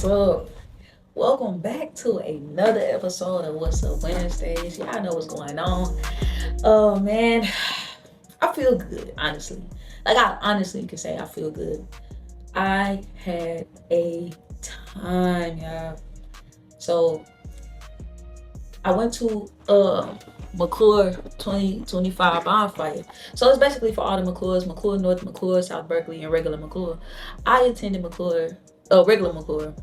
What's up? Welcome back to another episode of What's Up Wednesdays. Y'all know what's going on. Oh man, I feel good, honestly. Like I honestly can say I feel good. I had a time, y'all. So I went to McClure 2025 bonfire. So it's basically for all the McClures, McClure North, McClure, South Berkeley, and regular McClure. I attended McClure, regular McClure.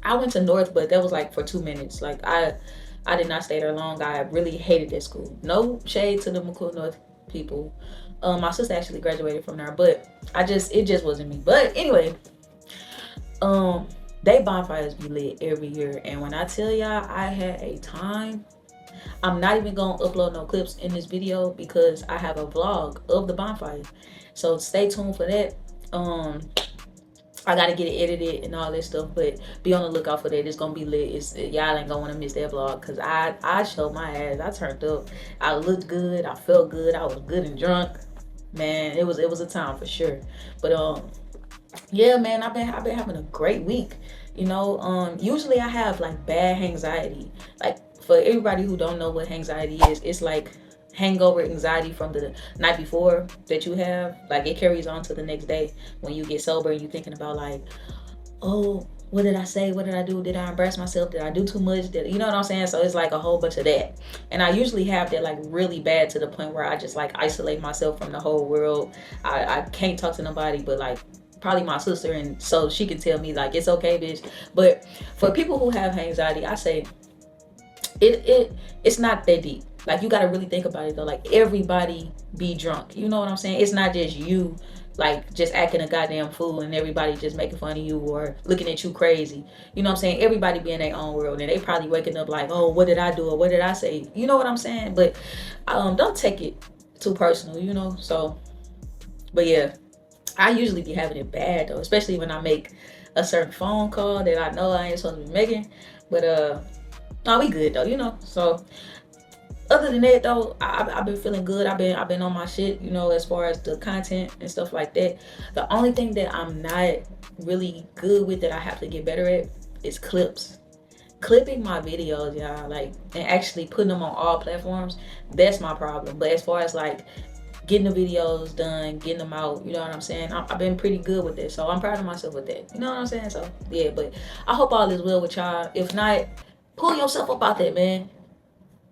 I went to North, but that was like for 2 minutes. Like I did not stay there long. I really hated that school. No shade to the McClure North people. My sister actually graduated from there, but it just wasn't me. But anyway, they bonfires be lit every year, and when I tell y'all I had a time, I'm not even gonna upload no clips in this video because I have a vlog of the bonfire. So stay tuned for that. I gotta get it edited and all that stuff, but be on the lookout for that. It's gonna be lit. Y'all ain't gonna wanna miss that vlog because I showed my ass. I turned up. I looked good. I felt good. I was good and drunk. Man, it was a time for sure. But yeah, man, I've been having a great week. You know, usually I have like bad anxiety. Like for everybody who don't know what anxiety is, it's like hangover anxiety from the night before that you have. Like it carries on to the next day when you get sober and you're thinking about like, oh, what did I say? What did I do? Did I embarrass myself? Did I do too much? You know what I'm saying? So it's like a whole bunch of that. And I usually have that like really bad to the point where I just like isolate myself from the whole world. I can't talk to nobody but like probably my sister, and so she can tell me like it's okay, bitch. But for people who have anxiety, I say it's not that deep. Like you gotta really think about it though. Like everybody be drunk. You know what I'm saying? It's not just you like just acting a goddamn fool and everybody just making fun of you or looking at you crazy. You know what I'm saying? Everybody be in their own world and they probably waking up like, oh, what did I do or what did I say? You know what I'm saying? But don't take it too personal, you know? So, but yeah, I usually be having it bad though, especially when I make a certain phone call that I know I ain't supposed to be making. But no, we good though, you know? So other than that though, I've been feeling good. I've been on my shit, you know, as far as the content and stuff like that. The only thing that I'm not really good with that I have to get better at is clips. Clipping my videos, y'all, like, and actually putting them on all platforms, that's my problem. But as far as like getting the videos done, getting them out, you know what I'm saying? I've been pretty good with this, so I'm proud of myself with that. You know what I'm saying? So yeah, but I hope all is well with y'all. If not, pull yourself up out there, man.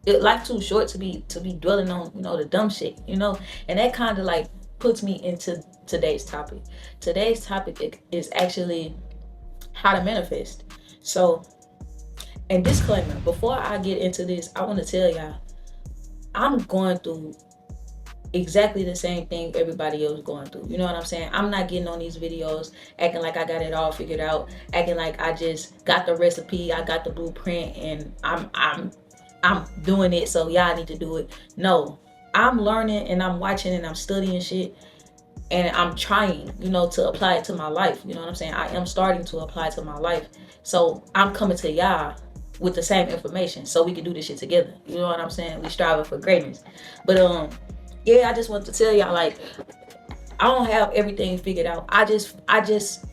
Life too short to be dwelling on, you know, the dumb shit, you know. And that kind of like puts me into today's topic. Today's topic is actually how to manifest. So, and disclaimer, before I get into this, I want to tell y'all I'm going through exactly the same thing everybody else going through. You know what I'm saying? I'm not getting on these videos acting like I got it all figured out, acting like I just got the recipe, I got the blueprint, and I'm doing it, so y'all need to do it. No, I'm learning and I'm watching and I'm studying shit and I'm trying, you know, to apply it to my life. You know what I'm saying? I am starting to apply it to my life. So I'm coming to y'all with the same information so we can do this shit together. You know what I'm saying? We striving for greatness. But yeah, I just want to tell y'all, like, I don't have everything figured out. I just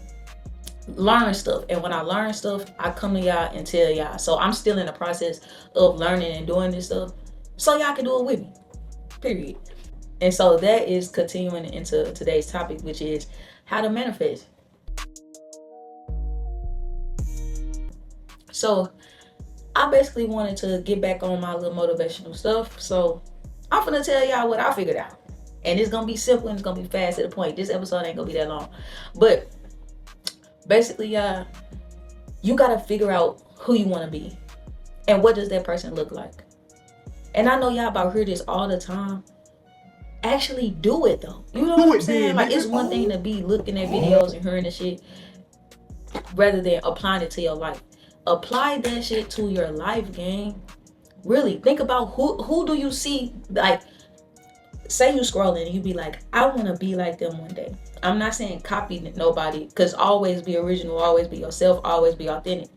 learn stuff, and when I learn stuff, I come to y'all and tell y'all. So I'm still in the process of learning and doing this stuff so y'all can do it with me, period. And so that is continuing into today's topic, which is how to manifest. So I basically wanted to get back on my little motivational stuff, so I'm gonna tell y'all what I figured out, and it's gonna be simple and it's gonna be fast to the point. This episode ain't gonna be that long, but basically, you gotta figure out who you want to be and what does that person look like. And I know y'all about hear this all the time. Actually do it though. You know what I'm saying? Like, it's one thing to be looking at videos and hearing the shit rather than applying it to your life. Apply that shit to your life, gang. Really think about who do you see. Like, say you scrolling and you be like, I want to be like them one day. I'm not saying copy nobody, because always be original, always be yourself, always be authentic.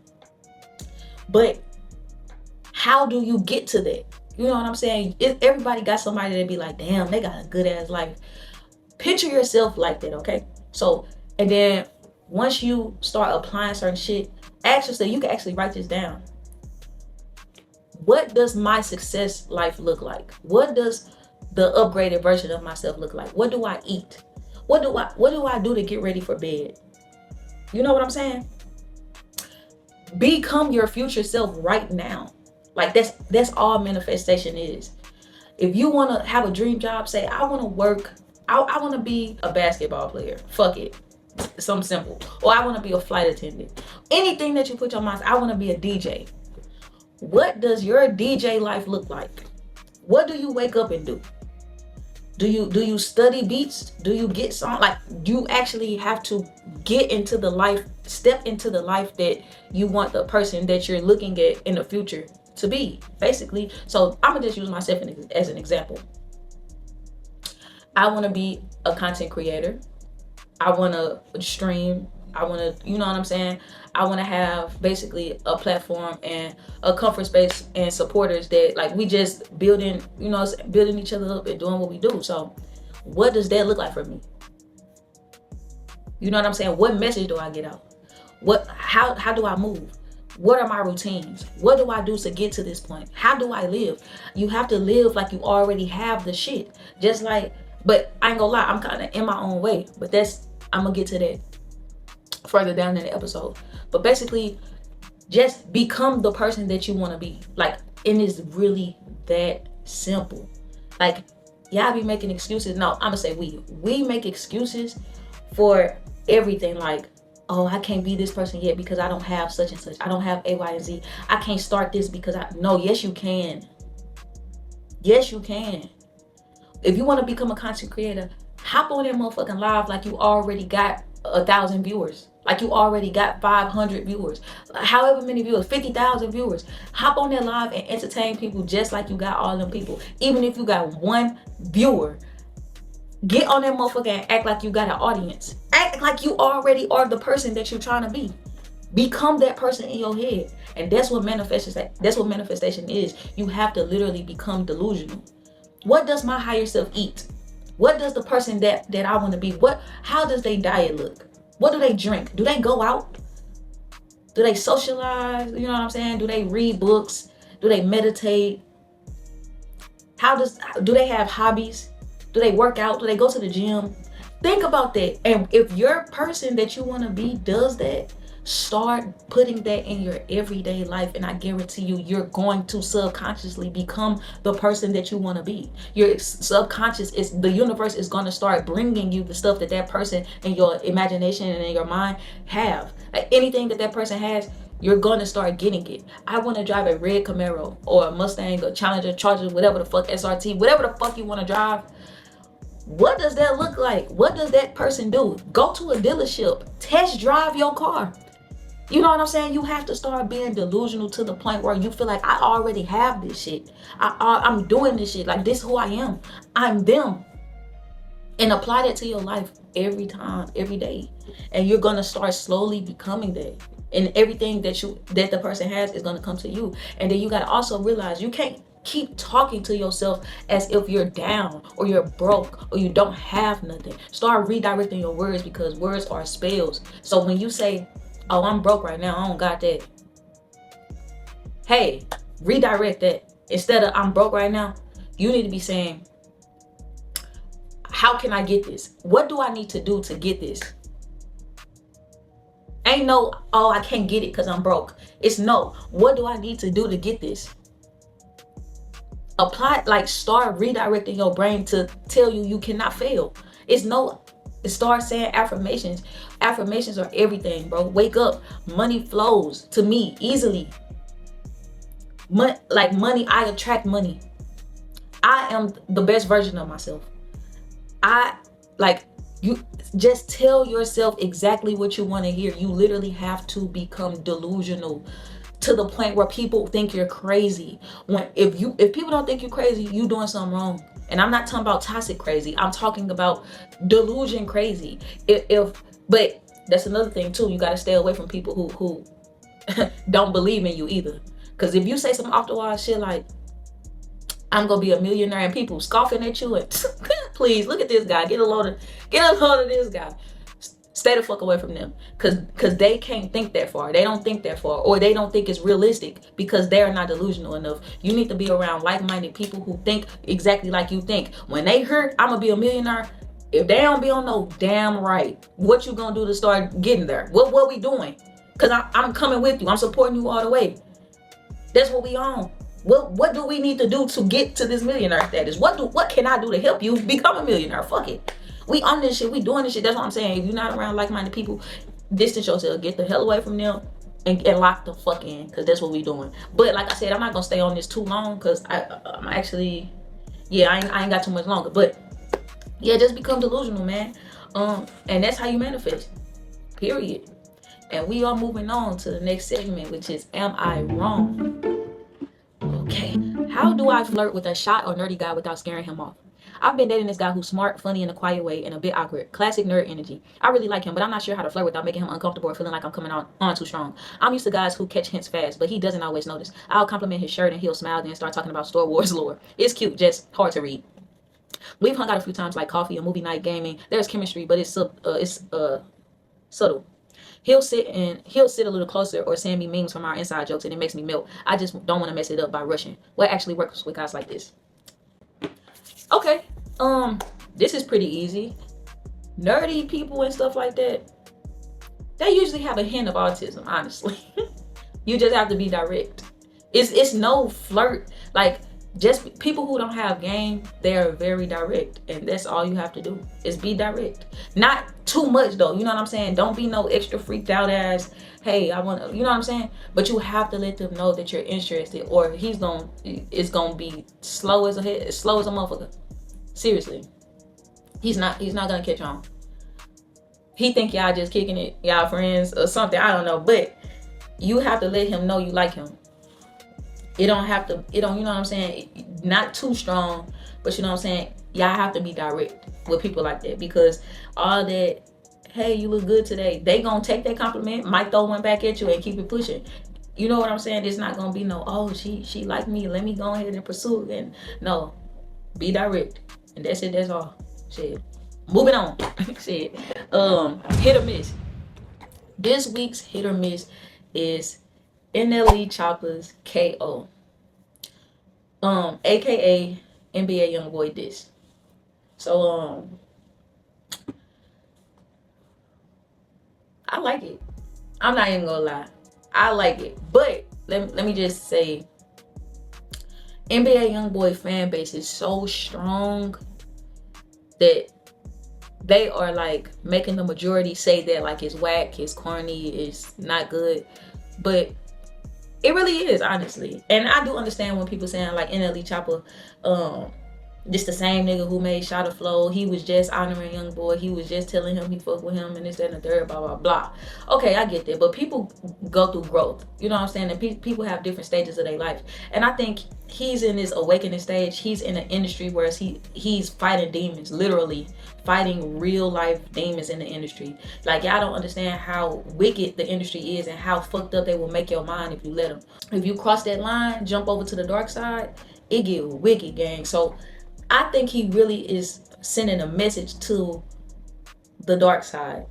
But how do you get to that? You know what I'm saying? Everybody got somebody that be like, damn, they got a good ass life. Picture yourself like that, okay? So, and then once you start applying certain shit, ask yourself, you can actually write this down. What does my success life look like? What does the upgraded version of myself look like? What do I eat? What do I do to get ready for bed? You know what I'm saying? Become your future self right now. Like that's all manifestation is. If you want to have a dream job, say I want to work, I want to be a basketball player. Fuck it. Something simple. Or I want to be a flight attendant. Anything that you put your mind, I want to be a DJ. What does your DJ life look like? What do you wake up and do? Do you study beats? Do you get song? Like, you actually have to get into the life, step into the life that you want the person that you're looking at in the future to be, basically. So I'm gonna just use myself as an example. I want to be a content creator. I want to stream. I want to, you know what I'm saying? I want to have basically a platform and a comfort space and supporters that, like, we just building, you know, building each other up and doing what we do. So what does that look like for me? You know what I'm saying? What message do I get out? How do I move? What are my routines? What do I do to get to this point? How do I live? You have to live like you already have the shit. Just like, but I ain't gonna lie, I'm kind of in my own way. But I'm gonna get to that further down in the episode. But basically, just become the person that you want to be. Like, it is really that simple. Like, y'all be making excuses. No, I'm gonna say we make excuses for everything. Like, oh, I can't be this person yet because I don't have such and such. I don't have A, Y, and Z. I can't start this because yes, you can. Yes, you can. If you want to become a content creator, hop on that motherfucking live like you already got 1,000 viewers. Like you already got 500 viewers. However many viewers, 50,000 viewers. Hop on that live and entertain people just like you got all them people. Even if you got one viewer, get on that motherfucker and act like you got an audience. Act like you already are the person that you're trying to be. Become that person in your head. And that's what manifestation is. You have to literally become delusional. What does my higher self eat? What does the person that I want to be? How does their diet look? What do they drink? Do they go out? Do they socialize? You know what I'm saying? Do they read books? Do they meditate? Do they have hobbies? Do they work out? Do they go to the gym? Think about that. And if your person that you want to be does that, start putting that in your everyday life, and I guarantee you're going to subconsciously become the person that you want to be. Your subconscious the universe is going to start bringing you the stuff that person in your imagination and in your mind have. Like, anything that person has, you're going to start getting it. I want to drive a red Camaro or a Mustang, a Challenger, Charger, whatever the fuck, SRT, whatever the fuck you want to drive. What does that look like? What does that person do? Go to a dealership, test drive your car. You know what I'm saying? You have to start being delusional to the point where you feel like, I already have this shit. I'm doing this shit. Like, this is who I am. I'm them. And apply that to your life every time, every day. And you're going to start slowly becoming that. And everything that the person has is going to come to you. And then you got to also realize you can't keep talking to yourself as if you're down or you're broke or you don't have nothing. Start redirecting your words, because words are spells. So when you say, oh, I'm broke right now, I don't got that. Hey, redirect that. Instead of I'm broke right now, you need to be saying, how can I get this? What do I need to do to get this? Ain't no, oh, I can't get it because I'm broke. It's no, what do I need to do to get this? Start redirecting your brain to tell you cannot fail. Start saying affirmations. Affirmations are everything, bro. Wake up. Money flows to me easily. Money, I attract money. I am the best version of myself. You just tell yourself exactly what you want to hear. You literally have to become delusional to the point where people think you're crazy. If people don't think you're crazy, you doing something wrong. And I'm not talking about toxic crazy. I'm talking about delusion crazy. But that's another thing too. You got to stay away from people who don't believe in you either. Because if you say some off the wall shit like, I'm gonna be a millionaire, and people scoffing at you and please look at this guy, get a load of this guy. Stay the fuck away from them, cause they can't think that far. They don't think that far, or they don't think it's realistic because they're not delusional enough. You need to be around like-minded people who think exactly like you think. When they hear I'm gonna be a millionaire, if they don't be on no damn right, what you gonna do to start getting there? What we doing? Cause I'm coming with you. I'm supporting you all the way. That's what we on. What do we need to do to get to this millionaire status? What can I do to help you become a millionaire? Fuck it. We on this shit. We doing this shit. That's what I'm saying. If you're not around like-minded people, distance yourself. Get the hell away from them and lock the fuck in, because that's what we doing. But like I said, I'm not gonna stay on this too long, because I'm actually, yeah, I ain't got too much longer. But yeah, just become delusional, man. And that's how you manifest. Period. And we are moving on to the next segment, which is Am I Wrong? Okay. How do I flirt with a shy or nerdy guy without scaring him off? I've been dating this guy who's smart, funny in a quiet way, and a bit awkward. Classic nerd energy. I really like him, but I'm not sure how to flirt without making him uncomfortable or feeling like I'm coming on too strong. I'm used to guys who catch hints fast, but he doesn't always notice. I'll compliment his shirt and he'll smile, then start talking about Star Wars lore. It's cute, just hard to read. We've hung out a few times, like coffee, a movie night, gaming. There's chemistry, but it's subtle. He'll sit a little closer or send me memes from our inside jokes, and it makes me melt. I just don't want to mess it up by rushing. What actually works with guys like this? Okay, this is pretty easy. Nerdy people and stuff like that, they usually have a hint of autism, honestly. You just have to be direct. It's no flirt. Like, just people who don't have game, they're very direct, and that's all you have to do is be direct. Not too much though, you know what I'm saying? Don't be no extra freaked out ass, hey, I want to, you know what I'm saying? But you have to let them know that you're interested, or it's gonna be slow as a motherfucker. Seriously, he's not gonna catch on. He think y'all just kicking it, y'all friends or something, I don't know. But you have to let him know you like him. You know what I'm saying? Not too strong, but you know what I'm saying? Y'all have to be direct with people like that, because all that, hey, you look good today, they gonna take that compliment, might throw one back at you and keep it pushing. You know what I'm saying? It's not gonna be no, oh, she like me, let me go ahead and pursue it. And no, be direct. And that's it, that's all. Shit. Moving on. Shit. Hit or miss. This week's hit or miss is NLE Chopper's KO, aka NBA Youngboy diss. So I like it. I'm not even gonna lie, I like it. But let me just say, NBA Youngboy fan base is so strong that they are like making the majority say that like it's whack, it's corny, it's not good. But it really is, honestly. And I do understand when people saying like NLE Chopper, this the same nigga who made Shot of Flow. He was just honoring Youngboy. He was just telling him he fuck with him and this, that, and the third, blah, blah, blah. Okay, I get that. But people go through growth. You know what I'm saying? And people have different stages of their life. And I think he's in this awakening stage. He's in an industry where he's fighting demons, literally fighting real life demons in the industry. Like, y'all don't understand how wicked the industry is and how fucked up they will make your mind if you let them. If you cross that line, jump over to the dark side, it get wicked, gang. So I think he really is sending a message to the dark side.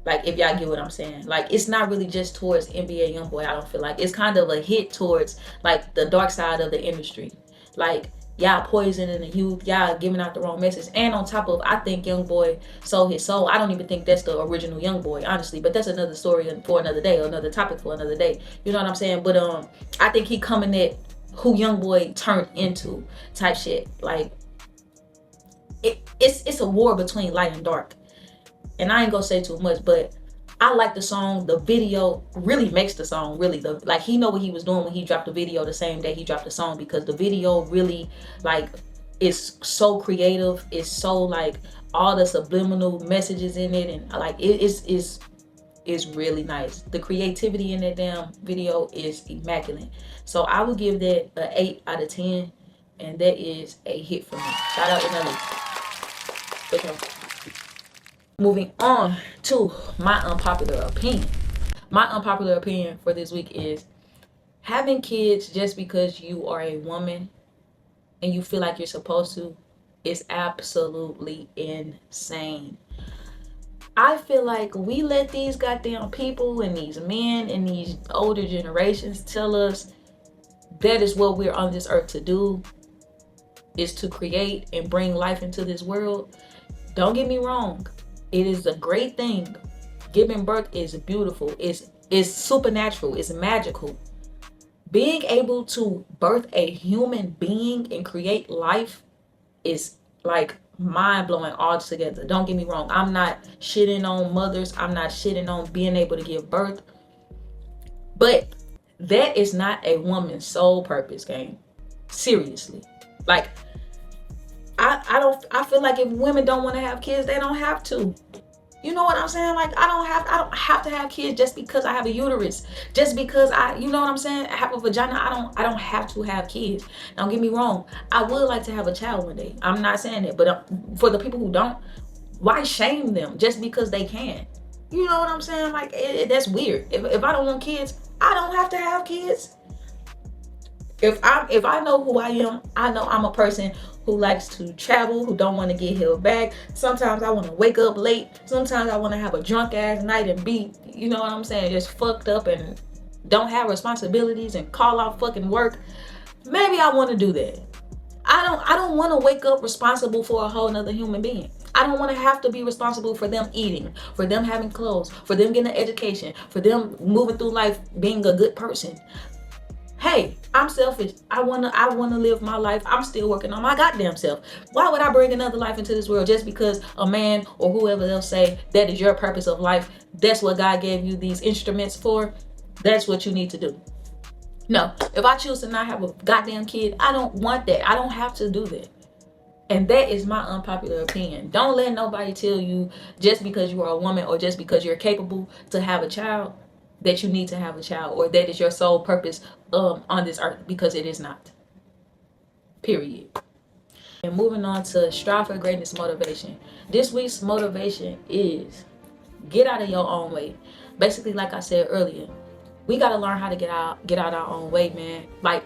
Like, if y'all get what I'm saying. Like, it's not really just towards NBA Youngboy, I don't feel like. It's kind of a hit towards, like, the dark side of the industry. Like, y'all poisoning the youth. Y'all giving out the wrong message. And on top of, I think Youngboy sold his soul. I don't even think that's the original Youngboy, honestly. But that's another story for another day, or another topic for another day. You know what I'm saying? But I think he coming at who Youngboy turned into type shit. Like, it's a war between light and dark. And I ain't gonna say too much, but I like the song. The video really makes the song really, like, he know what he was doing when he dropped the video the same day he dropped the song, because the video really, like, is so creative. It's so, like, all the subliminal messages in it, and like it's really nice. The creativity in that damn video is immaculate. So I would give that an 8 out of 10, and that is a hit for me. Shout out to NLE. Okay. Moving on to my unpopular opinion. My unpopular opinion for this week is having kids just because you are a woman and you feel like you're supposed to is absolutely insane. I feel like we let these goddamn people and these men and these older generations tell us that is what we're on this earth to do, is to create and bring life into this world. Don't get me wrong. It is a great thing. Giving birth is beautiful. It's supernatural. It's magical. Being able to birth a human being and create life is like mind blowing altogether. Don't get me wrong. I'm not shitting on mothers. I'm not shitting on being able to give birth. But that is not a woman's sole purpose, gang. Seriously. Like, I feel like if women don't want to have kids, they don't have to. You know what I'm saying? Like, I don't have to have kids just because I have a uterus. Just because you know what I'm saying? I have a vagina. I don't have to have kids. Don't get me wrong. I would like to have a child one day. I'm not saying that, but for the people who don't, why shame them just because they can? You know what I'm saying? Like, that's weird. If I don't want kids, I don't have to have kids. If I know who I am, I know I'm a person who likes to travel, who don't want to get held back. Sometimes I want to wake up late. Sometimes I want to have a drunk ass night and be, you know what I'm saying, just fucked up and don't have responsibilities and call out fucking work. Maybe I want to do that. I don't want to wake up responsible for a whole nother human being. I don't want to have to be responsible for them eating, for them having clothes, for them getting an education, for them moving through life being a good person. Hey, I'm selfish. I wanna live my life. I'm still working on my goddamn self. Why would I bring another life into this world just because a man or whoever else say that is your purpose of life? That's what God gave you these instruments for. That's what you need to do. No, if I choose to not have a goddamn kid, I don't want that. I don't have to do that. And that is my unpopular opinion. Don't let nobody tell you just because you are a woman or just because you're capable to have a child that you need to have a child or that is your sole purpose on this earth, because it is not. Period. And moving on to strive for greatness motivation. This week's motivation is get out of your own way. Basically, like I said earlier, we got to learn how to get out our own way, man. Like,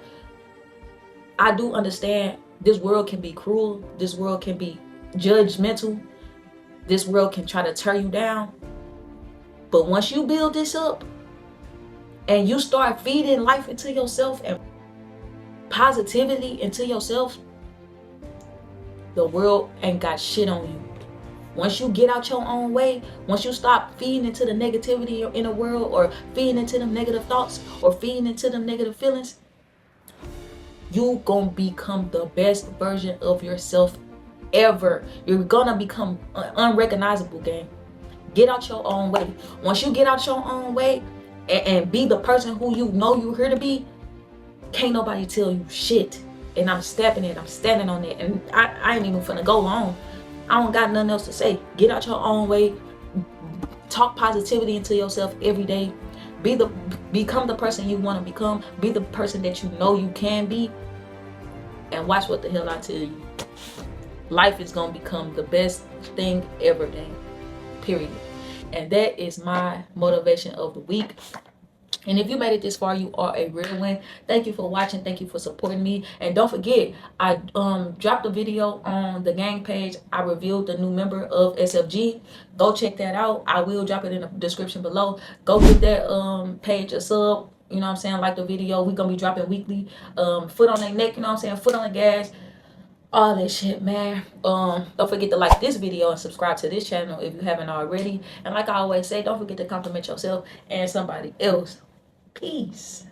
I do understand this world can be cruel. This world can be judgmental. This world can try to tear you down. But once you build this up and you start feeding life into yourself and positivity into yourself, the world ain't got shit on you. Once you get out your own way, once you stop feeding into the negativity in the world or feeding into them negative thoughts or feeding into them negative feelings, you gonna become the best version of yourself ever. You're gonna become unrecognizable, gang. Get out your own way. Once you get out your own way and be the person who you know you're here to be, can't nobody tell you shit. And I'm stepping it. I'm standing on it. And I ain't even finna go long. I don't got nothing else to say. Get out your own way. Talk positivity into yourself every day. Become the person you want to become. Be the person that you know you can be. And watch what the hell I tell you. Life is gonna become the best thing ever, gang. Period. And that is my motivation of the week. And if you made it this far, you are a real one. Thank you for watching. Thank you for supporting me. And don't forget, I dropped a video on the gang page. I revealed the new member of SFG. Go check that out. I will drop it in the description below. Go get that page a sub. You know what I'm saying? Like the video. We're going to be dropping weekly. Foot on their neck. You know what I'm saying? Foot on the gas. All that shit, man. Don't forget to like this video and subscribe to this channel if you haven't already. And like I always say, don't forget to compliment yourself and somebody else. Peace.